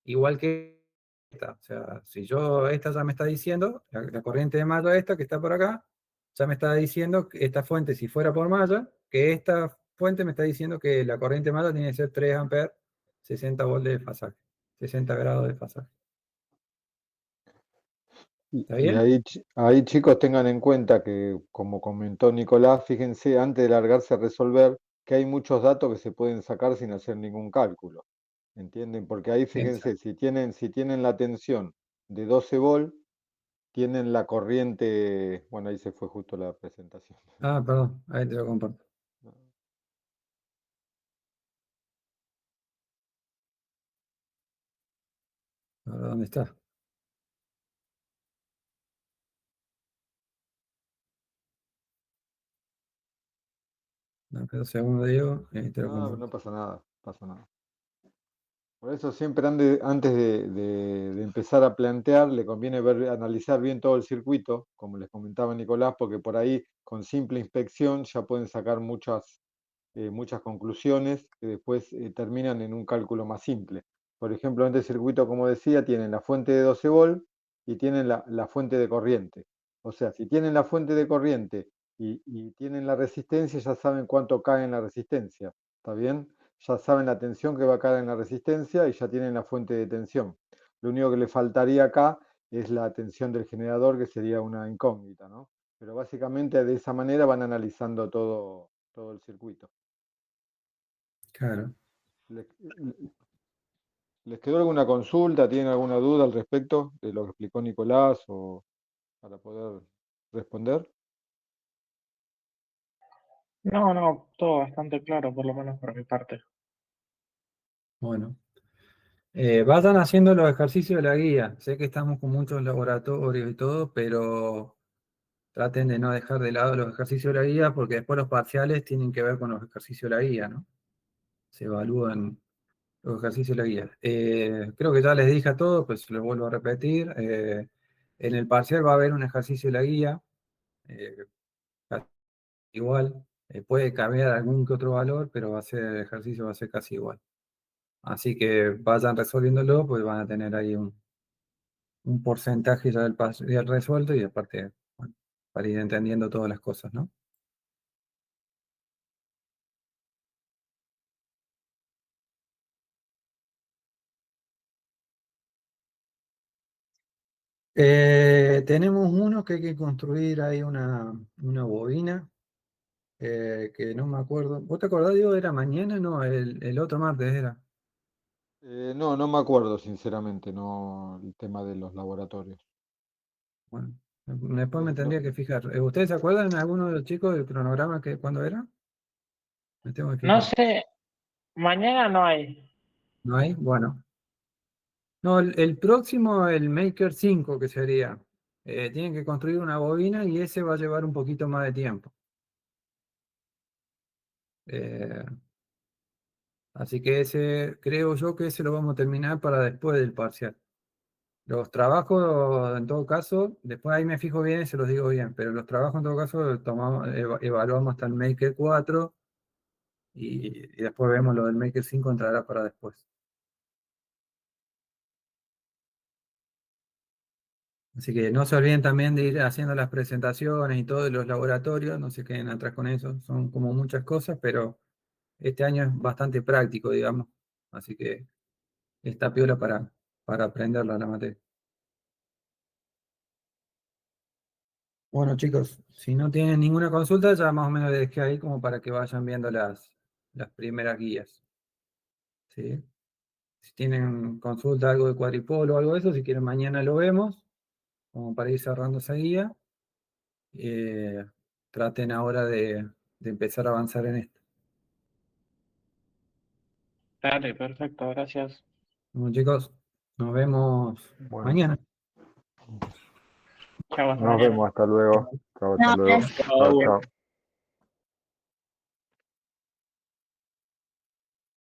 Igual que esta. O sea, si yo, esta ya me está diciendo, la corriente de malla esta que está por acá, ya me está diciendo que esta fuente, si fuera por malla, que esta fuente me está diciendo que la corriente de malla tiene que ser 3 amperes, 60 volts de desfasaje, 60 grados de desfasaje. ¿Está Y bien? ahí, ahí, chicos, tengan en cuenta que, como comentó Nicolás, fíjense, antes de largarse a resolver, que hay muchos datos que se pueden sacar sin hacer ningún cálculo. ¿Entienden? Porque ahí, fíjense, Exacto. si tienen la tensión de 12 volt, tienen la corriente, bueno, ahí se fue justo la presentación. Ah, perdón, ahí te lo comparto. Ahora, ¿dónde está? Dame 2 segundos, Diego, y te lo No, comparto. no pasa nada, pasa nada. Por eso siempre antes de empezar a plantear, le conviene analizar bien todo el circuito, como les comentaba Nicolás, porque por ahí con simple inspección ya pueden sacar muchas conclusiones que después terminan en un cálculo más simple. Por ejemplo, en este circuito, como decía, tienen la fuente de 12 volt y tienen la fuente de corriente. O sea, si tienen la fuente de corriente y tienen la resistencia, ya saben cuánto cae en la resistencia. ¿Está bien? Ya saben la tensión que va a caer en la resistencia y ya tienen la fuente de tensión. Lo único que le faltaría acá es la tensión del generador, que sería una incógnita, ¿no? Pero básicamente de esa manera van analizando todo el circuito. Claro. ¿Les, les quedó alguna consulta? ¿Tienen alguna duda al respecto de lo que explicó Nicolás o para poder responder? No, no, todo bastante claro, por lo menos por mi parte. Bueno. Vayan haciendo los ejercicios de la guía. Sé que estamos con muchos laboratorios y todo, pero traten de no dejar de lado los ejercicios de la guía porque después los parciales tienen que ver con los ejercicios de la guía, ¿no? Se evalúan los ejercicios de la guía. Creo que ya les dije a todos, pues lo vuelvo a repetir. En el parcial va a haber un ejercicio de la guía, eh, igual. Puede cambiar algún que otro valor, pero el ejercicio va a ser casi igual. Así que vayan resolviéndolo, pues van a tener ahí un porcentaje ya del resuelto y aparte, bueno, para ir entendiendo todas las cosas, ¿no? Tenemos uno que hay que construir ahí una bobina, que no me acuerdo. ¿Vos te acordás, Diego? ¿Era mañana? No, el otro martes era. No, no me acuerdo, sinceramente, no el tema de los laboratorios. Bueno, después me Eh, tendría lo- que fijar. ¿Ustedes se acuerdan, alguno de los chicos, del cronograma que cuándo era? Me tengo que No fijar. sé, mañana no hay. ¿No hay? Bueno. No, el próximo, el Maker 5 que sería. Tienen que construir una bobina y ese va a llevar un poquito más de tiempo. Eh, Así que ese, creo yo que ese lo vamos a terminar para después del parcial. Los trabajos, en todo caso, después ahí me fijo bien y se los digo bien, pero los trabajos, en todo caso, evaluamos hasta el Maker 4 y después vemos lo del Maker 5 entrará para después. Así que no se olviden también de ir haciendo las presentaciones y todos los laboratorios, no se queden atrás con eso, son como muchas cosas, pero este año es bastante práctico, digamos, así que está piola para aprenderla la materia. Bueno, chicos, si no tienen ninguna consulta, ya más o menos les dejé ahí como para que vayan viendo las primeras guías. ¿Sí? Si tienen consulta, algo de cuadripolo o algo de eso, si quieren mañana lo vemos, como para ir cerrando esa guía. Eh, Traten ahora de empezar a avanzar en esto. Dale, perfecto, gracias. Bueno, chicos, nos vemos Bueno, mañana. Chao, hasta nos mañana. vemos, hasta luego. Chao, hasta No, luego. gracias. Chao, Chao. chao.